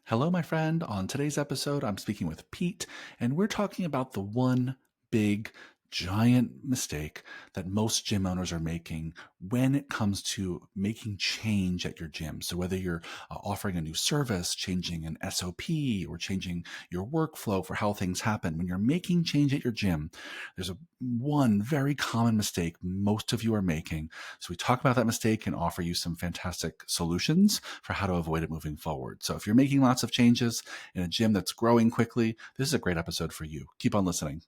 Hello, my friend. On today's episode, I'm speaking with Pete, and we're talking about the one big, giant mistake that most gym owners are making when it comes to making change at your gym. So, whether you're offering a new service, changing an SOP, or changing your workflow for how things happen, when you're making change at your gym, there's one very common mistake most of you are making. So, we talk about that mistake and offer you some fantastic solutions for how to avoid it moving forward. So if you're making lots of changes in a gym that's growing quickly, this is a great episode for you. Keep on listening.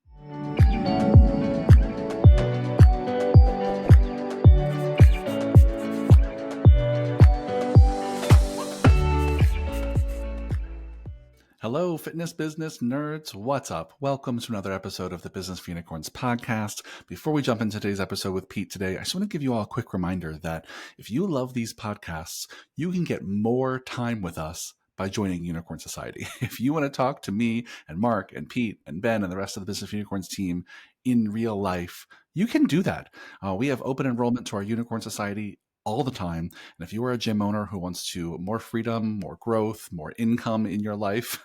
Hello, fitness business nerds. What's up? Welcome to another episode of the Business for Unicorns podcast. Before we jump into today's episode with Pete today, I just want to give you all a quick reminder that if you love these podcasts, you can get more time with us by joining Unicorn Society. If you want to talk to me and Mark and Pete and Ben and the rest of the Business for Unicorns team in real life, you can do that. We have open enrollment to our Unicorn Society all the time. And if you are a gym owner who wants to more freedom, more growth, more income in your life,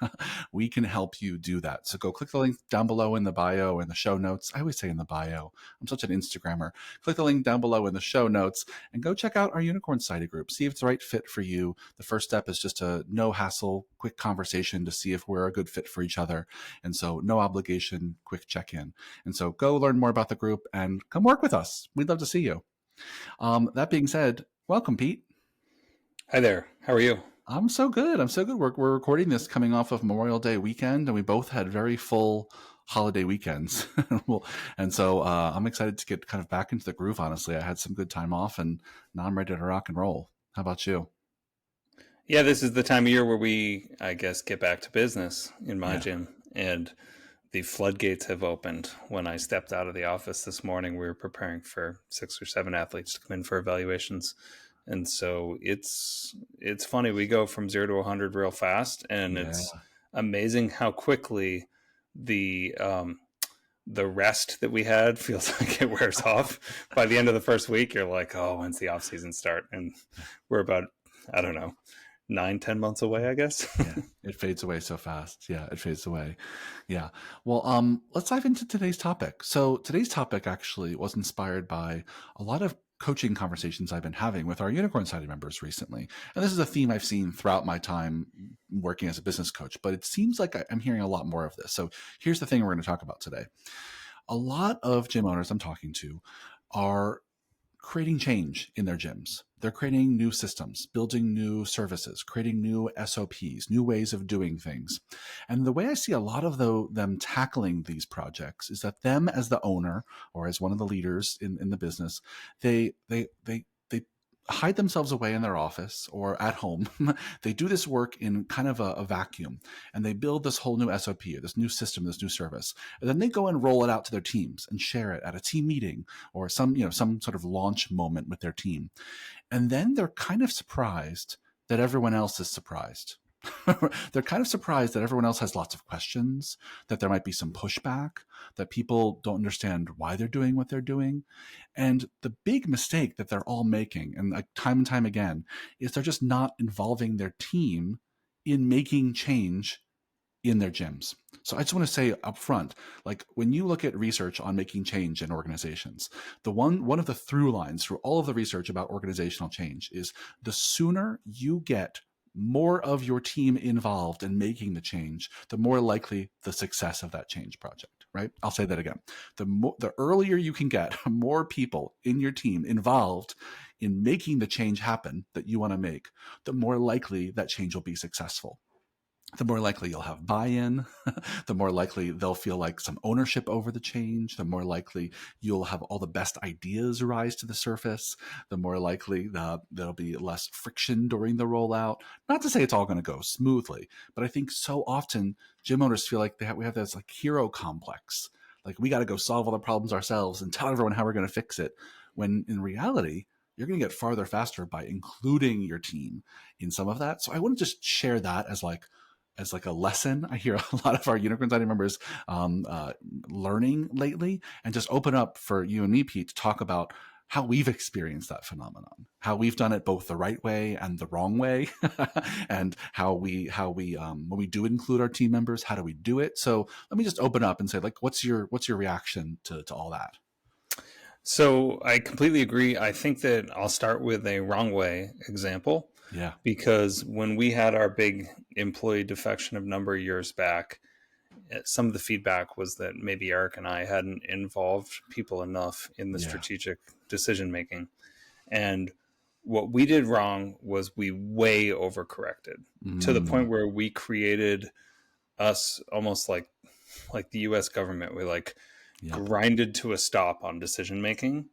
we can help you do that. So go click the link down below in the bio or in the show notes. I always say in the bio. I'm such an Instagrammer. Click the link down below in the show notes and go check out our Unicorn Society group. See if it's the right fit for you. The first step is just a no hassle, quick conversation to see if we're a good fit for each other. And so no obligation, quick check-in. And so go learn more about the group and come work with us. We'd love to see you. That being said, welcome, Pete. Hi there. How are you? I'm so good. We're recording this coming off of Memorial Day weekend, and we both had very full holiday weekends. And so I'm excited to get kind of back into the groove, honestly. I had some good time off, and now I'm ready to rock and roll. How about you? Yeah, this is the time of year where we, I guess, get back to business in my gym. And the floodgates have opened. When I stepped out of the office this morning, we were preparing for 6 or 7 athletes to come in for evaluations. And so it's funny. We go from 0 to 100 real fast, and it's amazing how quickly the rest that we had feels like it wears off. By the end of the first week, you're like, oh, when's the off season start? And we're about, I don't know, 9-10 months away, I guess. Yeah, it fades away so fast. Yeah, it fades away. Yeah. Well, let's dive into today's topic. So today's topic actually was inspired by a lot of coaching conversations I've been having with our Unicorn Society members recently. And this is a theme I've seen throughout my time working as a business coach, but it seems like I'm hearing a lot more of this. So here's the thing we're going to talk about today. A lot of gym owners I'm talking to are creating change in their gyms. They're creating new systems, building new services, creating new SOPs, new ways of doing things. And the way I see a lot of them tackling these projects is that them as the owner or as one of the leaders in the business, they hide themselves away in their office or at home. They do this work in kind of a vacuum, and they build this whole new SOP, or this new system, this new service. And then they go and roll it out to their teams and share it at a team meeting or some sort of launch moment with their team. And then they're kind of surprised that everyone else is surprised. They're kind of surprised that everyone else has lots of questions, that there might be some pushback, that people don't understand why they're doing what they're doing. And the big mistake that they're all making, and like time and time again, is they're just not involving their team in making change in their gyms. So I just want to say up front, like when you look at research on making change in organizations, one of the through lines through all of the research about organizational change is the sooner you get more of your team involved in making the change, the more likely the success of that change project, right? I'll say that again. The earlier you can get more people in your team involved in making the change happen that you want to make, the more likely that change will be successful. The more likely you'll have buy-in, the more likely they'll feel like some ownership over the change, the more likely you'll have all the best ideas rise to the surface, the more likely there'll be less friction during the rollout. Not to say it's all going to go smoothly, but I think so often gym owners feel like we have this like hero complex. Like we got to go solve all the problems ourselves and tell everyone how we're going to fix it. When in reality, you're going to get farther faster by including your team in some of that. So I want to just share that as like a lesson I hear a lot of our Unicorn Society members learning lately, and just open up for you and me, Pete, to talk about how we've experienced that phenomenon, how we've done it both the right way and the wrong way, and how we when we do include our team members, how do we do it? So let me just open up and say, like, what's your reaction to all that? So I completely agree. I think that I'll start with a wrong way example, Yeah, because when we had our big employee defection a number of years back, some of the feedback was that maybe Eric and I hadn't involved people enough in the yeah, strategic decision making. And what we did wrong was we way overcorrected to the mm, point where we created us almost like the US government. We like yep, grinded to a stop on decision making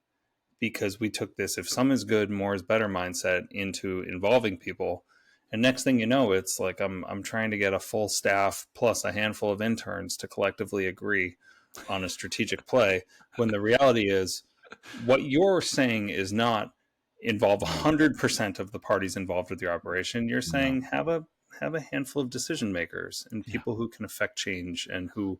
because we took this if some is good, more is better mindset into involving people. And next thing you know, it's like I'm trying to get a full staff plus a handful of interns to collectively agree on a strategic play, when the reality is what you're saying is not involve right, 100% of the parties involved with your operation. You're no, saying have a handful of decision makers and yeah, people who can affect change and who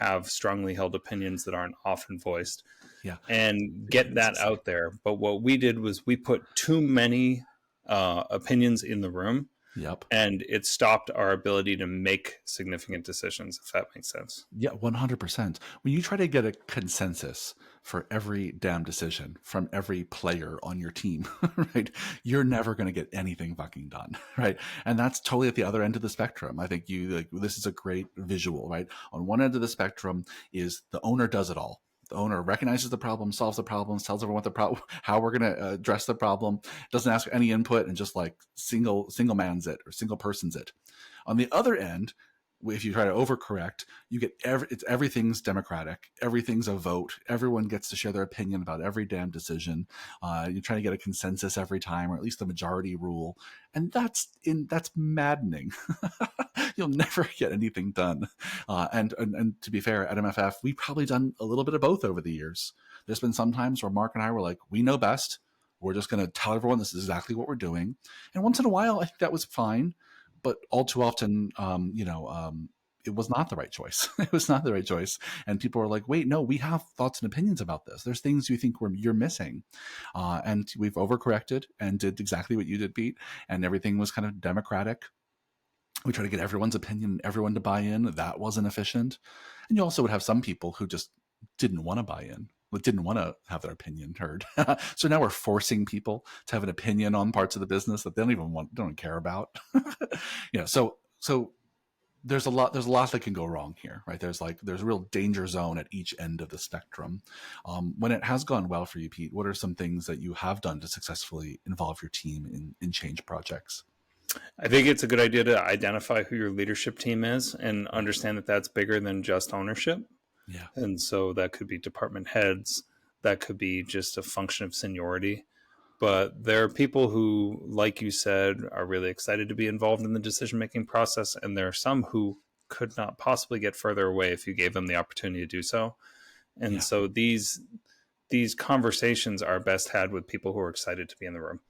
have strongly held opinions that aren't often voiced, yeah, and the get that consensus. out there. But what we did was we put too many opinions in the room, Yep. and it stopped our ability to make significant decisions, if that makes sense. Yeah, 100%. When you try to get a consensus for every damn decision from every player on your team, right, you're never going to get anything fucking done, right? And that's totally at the other end of the spectrum. I think this is a great visual, right? On one end of the spectrum is the owner does it all. The owner recognizes the problem, solves the problems, tells everyone what the problem, how we're going to address the problem, doesn't ask any input, and just like single man's it or single person's it. On the other end, if you try to overcorrect, you get everything's democratic, everything's a vote, everyone gets to share their opinion about every damn decision. You're trying to get a consensus every time, or at least the majority rule, and that's maddening. You'll never get anything done. And to be fair, at MFF, we've probably done a little bit of both over the years. There's been some times where Mark and I were like, we know best. We're just going to tell everyone this is exactly what we're doing. And once in a while, I think that was fine, but all too often, it was not the right choice. It was not the right choice. And people were like, wait, no, we have thoughts and opinions about this. There's things you think you're missing. And we've overcorrected and did exactly what you did, Pete. And everything was kind of democratic. We try to get everyone's opinion, everyone to buy in. That wasn't efficient. And you also would have some people who just didn't want to buy in, didn't want to have their opinion heard. So now we're forcing people to have an opinion on parts of the business that they don't care about. So there's a lot that can go wrong here, right? There's a real danger zone at each end of the spectrum. When it has gone well for you, Pete, what are some things that you have done to successfully involve your team in change projects? I think it's a good idea to identify who your leadership team is and Yeah, understand that that's bigger than just ownership. yeah, And so that could be department heads, that could be just a function of seniority. But there are people who, like you said, are really excited to be involved in the decision making process. And there are some who could not possibly get further away if you gave them the opportunity to do so. And yeah, so these conversations are best had with people who are excited to be in the room.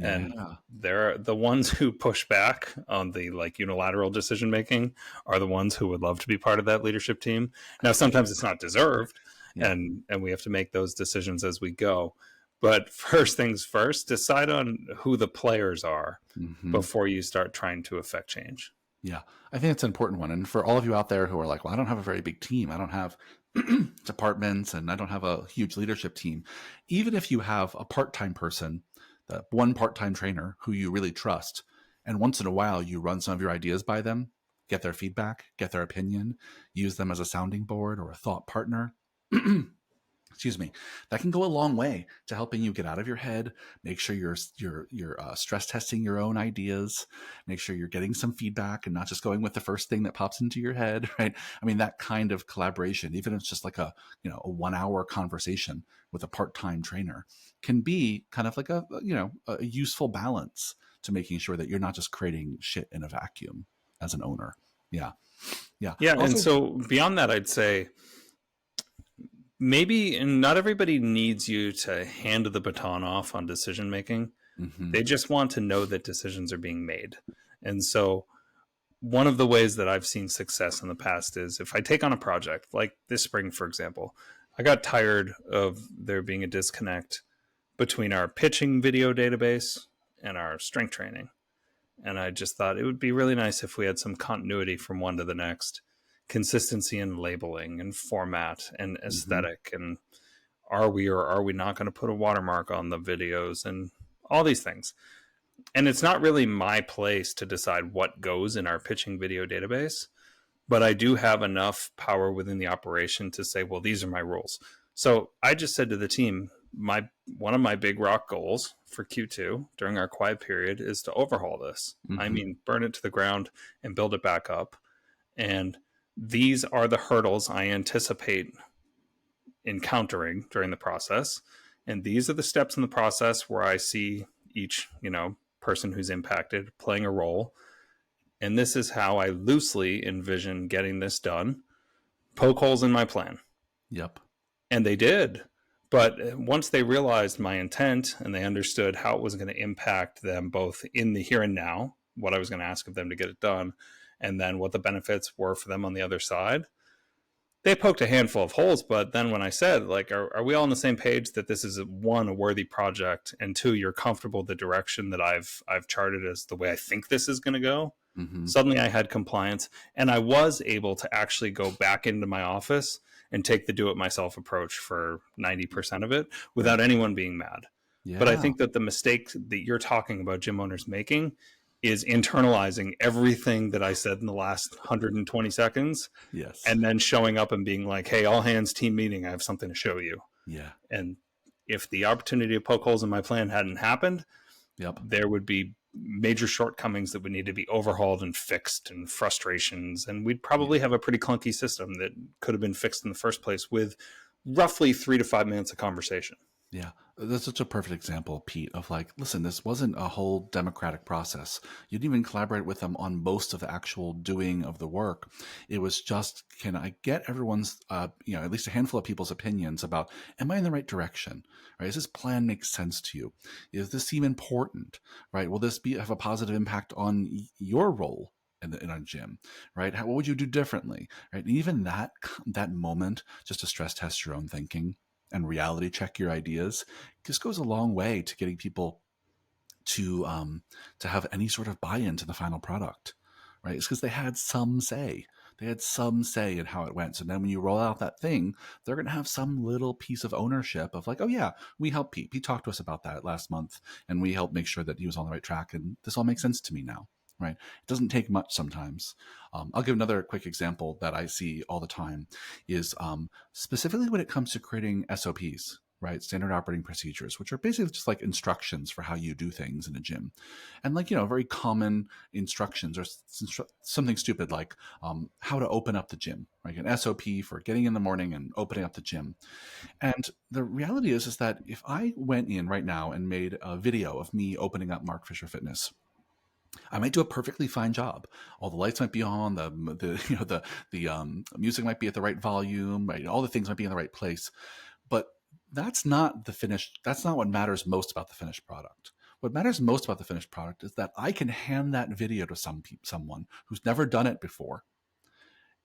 And yeah. they're the ones who push back on the like unilateral decision making are the ones who would love to be part of that leadership team. Now sometimes it's not deserved, Yeah. and we have to make those decisions as we go. But first things first, decide on who the players are Hmm. before you start trying to affect change. Yeah, I think it's an important one. And for all of you out there who are like, well, I don't have a very big team, I don't have departments, and I don't have a huge leadership team. Even if you have a part-time person, that one part-time trainer who you really trust, and once in a while you run some of your ideas by them, get their feedback, get their opinion, use them as a sounding board or a thought partner. Excuse me, that can go a long way to helping you get out of your head. Make sure you're stress testing your own ideas. Make sure you're getting some feedback and not just going with the first thing that pops into your head. Right? I mean, that kind of collaboration, even if it's just like a 1 hour conversation with a part-time trainer, can be kind of like a useful balance to making sure that you're not just creating shit in a vacuum as an owner. Yeah, yeah. Yeah, and Also, so beyond that, I'd say maybe not everybody needs you to hand the baton off on decision making. mhm, They just want to know that decisions are being made. And so one of the ways that I've seen success in the past is if I take on a project like this spring, for example, I got tired of there being a disconnect between our pitching video database and our strength training. And I just thought it would be really nice if we had some continuity from one to the next, consistency in labeling and format and Hmm. aesthetic, and are we or are we not going to put a watermark on the videos and all these things. And it's not really my place to decide what goes in our pitching video database, but I do have enough power within the operation to say, well, these are my rules. So I just said to the team, my one of my big rock goals for Q2 during our quiet period is to overhaul this. I Hmm. mean, burn it to the ground and build it back up. And these are the hurdles I anticipate encountering during the process. And these are the steps in the process where I see each, person who's impacted playing a role. And this is how I loosely envision getting this done. Poke holes in my plan. Yep. And they did. But once they realized my intent and they understood how it was going to impact them both in the here and now, what I was going to ask of them to get it done, and then what the benefits were for them on the other side, they poked a handful of holes. But then when I said, like, are we all on the same page that this is one, a worthy project, and two, you're comfortable with the direction that I've charted as the way I think this is going to go, Hmm. suddenly I had compliance, and I was able to actually go back into my office and take the do it myself approach for 90% of it Right. without anyone being mad. But I Yeah. think that the mistake that you're talking about gym owners making is internalizing everything that I said in the last 120 seconds Yes. and then showing up and being like, hey, all hands team meeting, I have something to show you. Yeah. And if the opportunity to poke holes in my plan hadn't happened, Yep. there would be major shortcomings that would need to be overhauled and fixed and frustrations. And we'd Yeah. probably have a pretty clunky system that could have been fixed in the first place with roughly 3 to 5 minutes of conversation. Yeah, that's such a perfect example, Pete, of like, listen, this wasn't a whole democratic process. You didn't even collaborate with them on most of the actual doing of the work. It was just, can I get everyone's, at least a handful of people's opinions about, am I in the right direction? Right? Does this plan make sense to you? Does this seem important? Right? Will this have a positive impact on your role? In a gym, right? What would you do differently, right? And even that moment, just to stress test your own thinking and reality check your ideas, just goes a long way to getting people to have any sort of buy-in to the final product, right? It's because they had some say. They had some say in how it went. So then when you roll out that thing, they're going to have some little piece of ownership of like, oh yeah, we helped Pete. Pete talked to us about that last month and we helped make sure that he was on the right track. And this all makes sense to me now, right? It doesn't take much sometimes. I'll give another quick example that I see all the time is specifically when it comes to creating SOPs, right? Standard operating procedures, which are basically just like instructions for how you do things in a gym. And like, very common instructions or something stupid like how to open up the gym, right? An SOP for getting in the morning and opening up the gym. And the reality is that if I went in right now and made a video of me opening up Mark Fisher Fitness, I might do a perfectly fine job. All the lights might be on, the music might be at the right volume, right? All the things might be in the right place. But that's not the finished. That's not what matters most about the finished product. What matters most about the finished product is that I can hand that video to someone who's never done it before,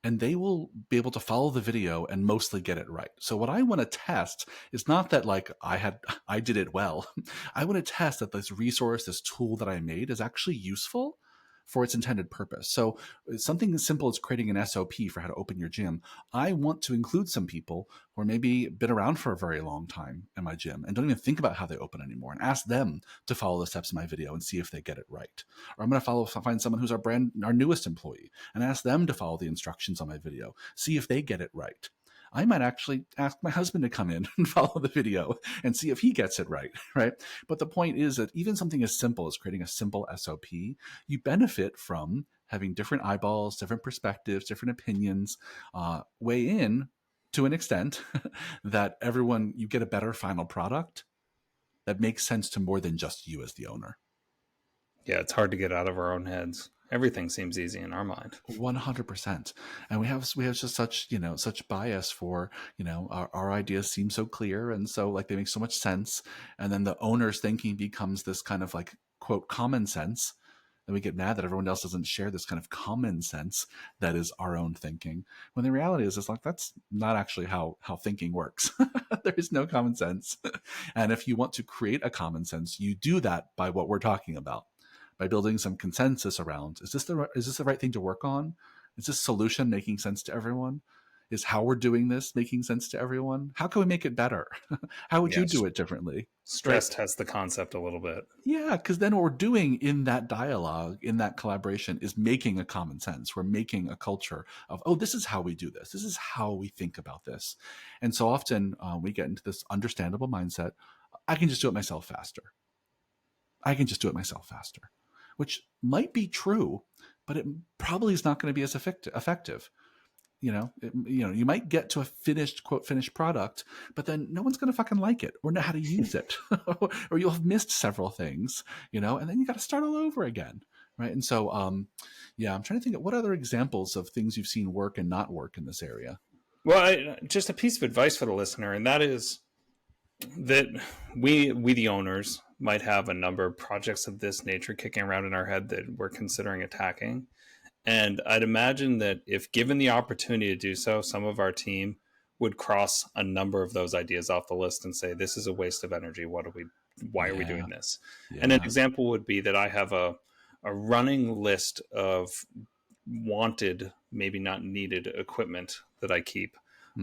and they will be able to follow the video and mostly get it right. So what I want to test is not that like I did it well. I want to test that this resource, this tool that I made is actually useful for its intended purpose. So something as simple as creating an SOP for how to open your gym, I want to include some people who are maybe been around for a very long time in my gym and don't even think about how they open anymore, and ask them to follow the steps in my video and see if they get it right. Or I'm going to find someone who's our newest employee and ask them to follow the instructions on my video, see if they get it right. I might actually ask my husband to come in and follow the video and see if he gets it right, right? But the point is that even something as simple as creating a simple SOP, you benefit from having different eyeballs, different perspectives, different opinions weigh in to an extent that you get a better final product that makes sense to more than just you as the owner. Yeah, it's hard to get out of our own heads. Everything seems easy in our mind. 100%. And we have just such bias for, our ideas seem so clear and so like they make so much sense, and then the owner's thinking becomes this kind of like quote common sense, then we get mad that everyone else doesn't share this kind of common sense that is our own thinking. When the reality is, it's like, that's not actually how thinking works. There is no common sense. And if you want to create a common sense, you do that by what we're talking about, by building some consensus around, is this the right thing to work on? Is this solution making sense to everyone? Is how we're doing this making sense to everyone? How can we make it better? How would you Yes. do it differently? Right? Stress test the concept a little bit. Yeah, because then what we're doing in that dialogue, in that collaboration, is making a common sense. We're making a culture of, oh, this is how we do this. This is how we think about this. And so often we get into this understandable mindset. I can just do it myself faster. I can just do it myself faster, which might be true, but it probably is not going to be as effective. You might get to a finished product, but then no one's going to fucking like it or know how to use it, or you'll have missed several things, and then you got to start all over again, right? And so, yeah, I'm trying to think of what other examples of things you've seen work and not work in this area. Well, just a piece of advice for the listener, and that is that we the owners might have a number of projects of this nature kicking around in our head that we're considering attacking. And I'd imagine that if given the opportunity to do so, some of our team would cross a number of those ideas off the list and say, this is a waste of energy. Why are we doing this? Yeah. And an example would be that I have a running list of wanted, maybe not needed equipment that I keep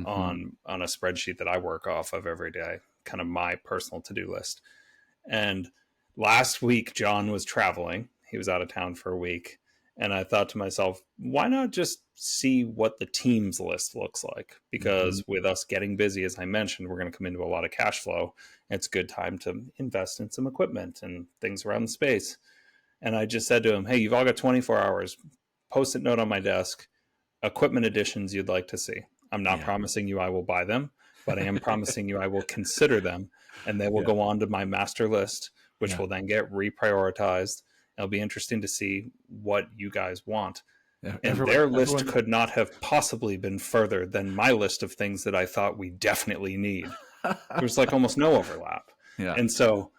on a spreadsheet that I work off of every day, kind of my personal to-do list. And last week, John was traveling. He was out of town for a week. And I thought to myself, why not just see what the team's list looks like? Because with us getting busy, as I mentioned, we're going to come into a lot of cash flow. It's a good time to invest in some equipment and things around the space. And I just said to him, hey, you've all got 24 hours. Post-it note on my desk, equipment additions you'd like to see. I'm not promising you I will buy them, but I am promising you I will consider them. And they will go on to my master list, which will then get reprioritized. It'll be interesting to see what you guys want. Yeah, and their list could not have possibly been further than my list of things that I thought we definitely need. There's like almost no overlap. Yeah. And so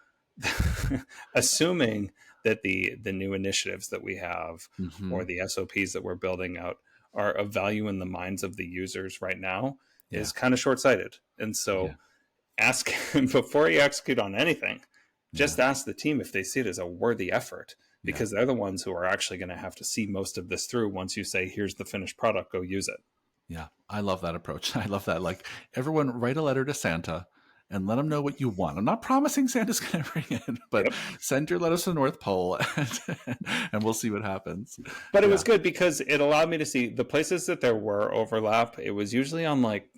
assuming that the new initiatives that we have or the SOPs that we're building out are of value in the minds of the users right now is kind of short-sighted. And so ask before you execute on anything, just ask the team if they see it as a worthy effort, because they're the ones who are actually going to have to see most of this through. Once you say, here's the finished product, go use it. Yeah. I love that approach. I love that. Like, everyone write a letter to Santa and let them know what you want. I'm not promising Santa's going to bring it, but send your letters to the North Pole and we'll see what happens. But it was good because it allowed me to see the places that there were overlap. It was usually on like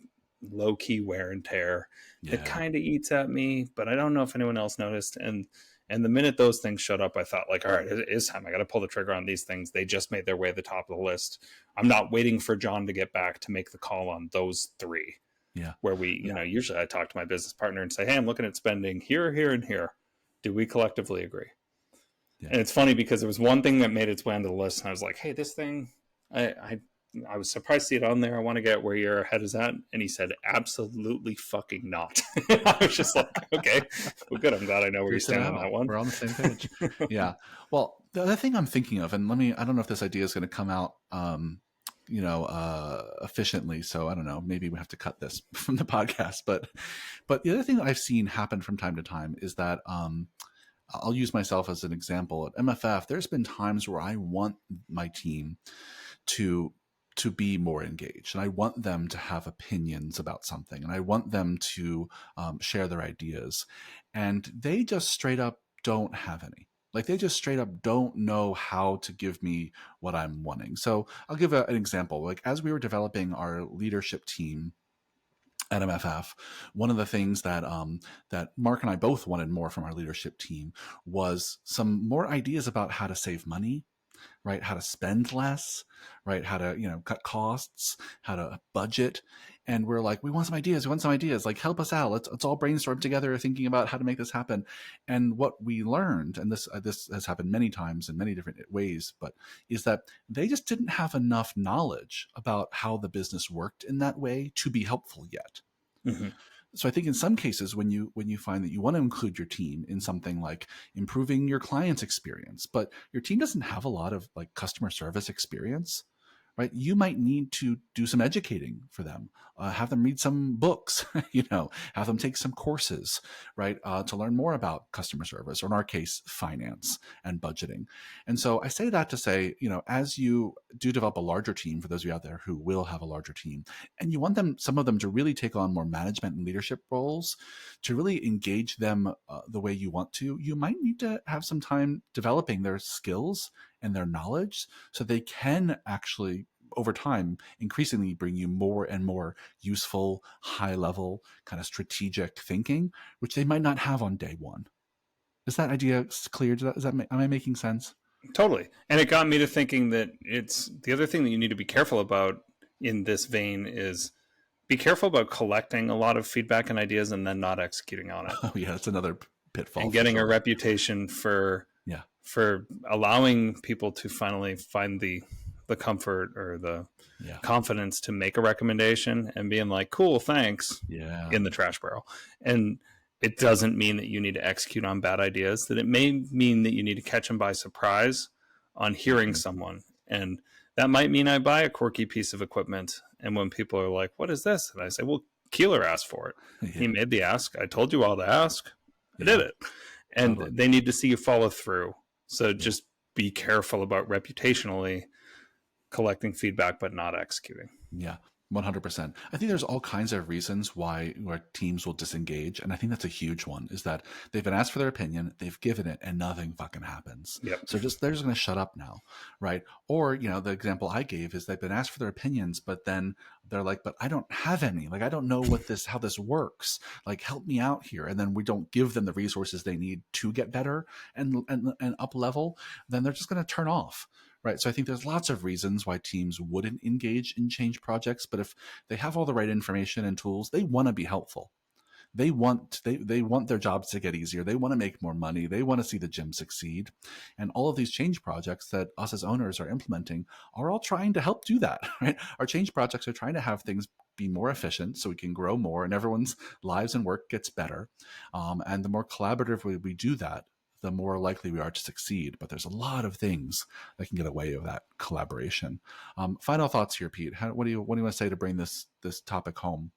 low key wear and tear. It kind of eats at me, but I don't know if anyone else noticed. And the minute those things showed up, I thought like, all right, it is time. I got to pull the trigger on these things. They just made their way to the top of the list. I'm not waiting for John to get back to make the call on those three. Yeah. Where we, usually I talk to my business partner and say, hey, I'm looking at spending here, here, and here. Do we collectively agree? Yeah. And it's funny because there was one thing that made its way onto the list. And I was like, hey, this thing, I was surprised to see it on there. I want to get where your head is at. And he said, absolutely fucking not. I was just like, okay, well, good. I'm glad I know where you stand on that one. We're on the same page. Yeah. Well, the other thing I'm thinking of, and I don't know if this idea is going to come out, efficiently. So I don't know, maybe we have to cut this from the podcast, but the other thing that I've seen happen from time to time is that, I'll use myself as an example. At MFF, there's been times where I want my team to be more engaged, and I want them to have opinions about something, and I want them to share their ideas, and they just straight up don't have any. Like, they just straight up don't know how to give me what I'm wanting. So I'll give an example. Like, as we were developing our leadership team at MFF, one of the things that that Mark and I both wanted more from our leadership team was some more ideas about how to save money, right? How to spend less, right? How to, cut costs, how to budget. And we're like, we want some ideas. Like, help us out. Let's all brainstorm together thinking about how to make this happen. And what we learned, and this has happened many times in many different ways, but is that they just didn't have enough knowledge about how the business worked in that way to be helpful yet. Mm-hmm. So I think in some cases, when you find that you want to include your team in something like improving your client's experience, but your team doesn't have a lot of like customer service experience, right? You might need to do some educating for them, have them read some books, have them take some courses, right, to learn more about customer service, or in our case, finance and budgeting. And so I say that to say, as you do develop a larger team, for those of you out there who will have a larger team, and you want some of them to really take on more management and leadership roles, to really engage them the way you want to, you might need to have some time developing their skills and their knowledge so they can actually over time increasingly bring you more and more useful, high level, kind of strategic thinking, which they might not have on day one. Is that idea clear? Am I making sense? Totally. And it got me to thinking that it's the other thing that you need to be careful about in this vein is be careful about collecting a lot of feedback and ideas and then not executing on it. Oh yeah, that's another pitfall And for getting a sure. reputation for Yeah. allowing people to finally find the comfort or the Yeah. confidence to make a recommendation and being like, cool, thanks, Yeah. in the trash barrel. And it doesn't mean that you need to execute on bad ideas, that it may mean that you need to catch them by surprise on hearing Mhm. someone. And that might mean I buy a quirky piece of equipment. And when people are like, what is this? And I say, well, Keeler asked for it. He Yeah. made the ask. I told you all to ask. I did Yeah. it. And Totally. they need to see you follow through. So Yeah. just be careful about reputationally collecting feedback, but not executing. Yeah, 100%. I think there's all kinds of reasons where teams will disengage, and I think that's a huge one. Is that they've been asked for their opinion, they've given it, and nothing fucking happens. Yep. So they're just going to shut up now, right? Or the example I gave is they've been asked for their opinions, but then they're like, "But I don't have any. Like I don't know how this works. Like help me out here." And then we don't give them the resources they need to get better and up level. Then they're just going to turn off. Right. So I think there's lots of reasons why teams wouldn't engage in change projects, but if they have all the right information and tools, they want to be helpful. They want their jobs to get easier. They want to make more money. They want to see the gym succeed. And all of these change projects that us as owners are implementing are all trying to help do that, right? Our change projects are trying to have things be more efficient so we can grow more and everyone's lives and work gets better. And the more collaborative we do that, the more likely we are to succeed. But there's a lot of things that can get away of that collaboration. Final thoughts here, Pete. What do you want to say to bring this topic home?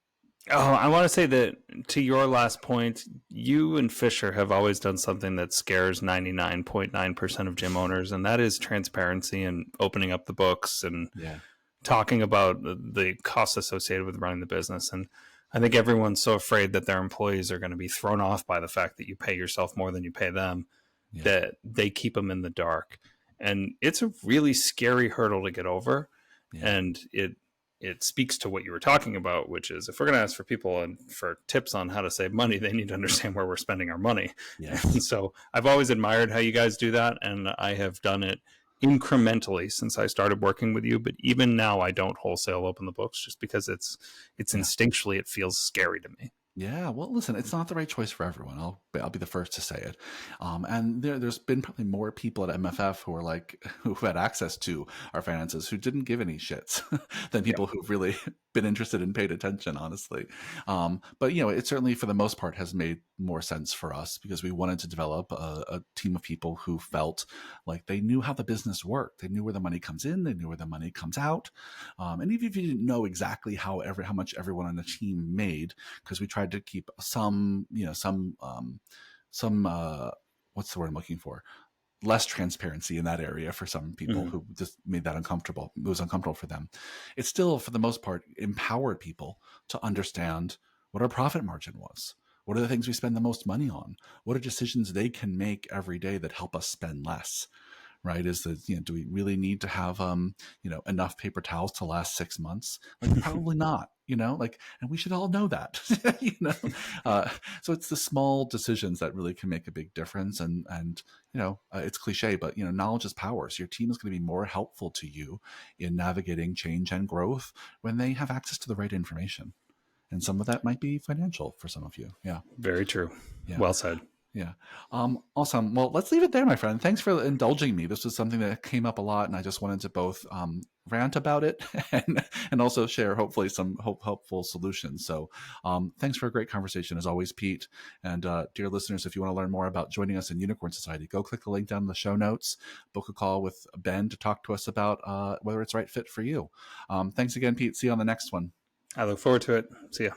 Oh, I want to say that to your last point, you and Fisher have always done something that scares 99.9% of gym owners, and that is transparency and opening up the books and Yeah. talking about the costs associated with running the business. And I think everyone's so afraid that their employees are going to be thrown off by the fact that you pay yourself more than you pay them, Yeah. that they keep them in the dark. And it's a really scary hurdle to get over. Yeah. And it speaks to what you were talking about, which is if we're going to ask for people and for tips on how to save money, they need to understand where we're spending our money. Yes. And so I've always admired how you guys do that. And I have done it incrementally since I started working with you. But even now I don't wholesale open the books just because it's instinctually, it feels scary to me. Yeah, well, listen, it's not the right choice for everyone. I'll be the first to say it. And there's been probably more people at MFF who are like who had access to our finances who didn't give any shits than people who've really been interested and paid attention, honestly. But it certainly, for the most part, has made more sense for us because we wanted to develop a team of people who felt like they knew how the business worked. They knew where the money comes in. They knew where the money comes out. And even if you didn't know exactly how much everyone on the team made, because we tried to keep some what's the word I'm looking for? Less transparency in that area for some people who just made that uncomfortable. It was uncomfortable for them. It still, for the most part, empowered people to understand what our profit margin was. What are the things we spend the most money on? What are decisions they can make every day that help us spend less? Right? Is that, do we really need to have enough paper towels to last 6 months? Like probably not. And we should all know that. So it's the small decisions that really can make a big difference. And it's cliche, but knowledge is power. So your team is going to be more helpful to you in navigating change and growth when they have access to the right information. And some of that might be financial for some of you. Yeah. Very true. Yeah. Well said. Yeah. Awesome. Well, let's leave it there, my friend. Thanks for indulging me. This was something that came up a lot, and I just wanted to both rant about it and also share hopefully some helpful solutions. So thanks for a great conversation as always, Pete. And dear listeners, if you want to learn more about joining us in Unicorn Society, go click the link down in the show notes, book a call with Ben to talk to us about whether it's the right fit for you. Thanks again, Pete. See you on the next one. I look forward to it. See ya.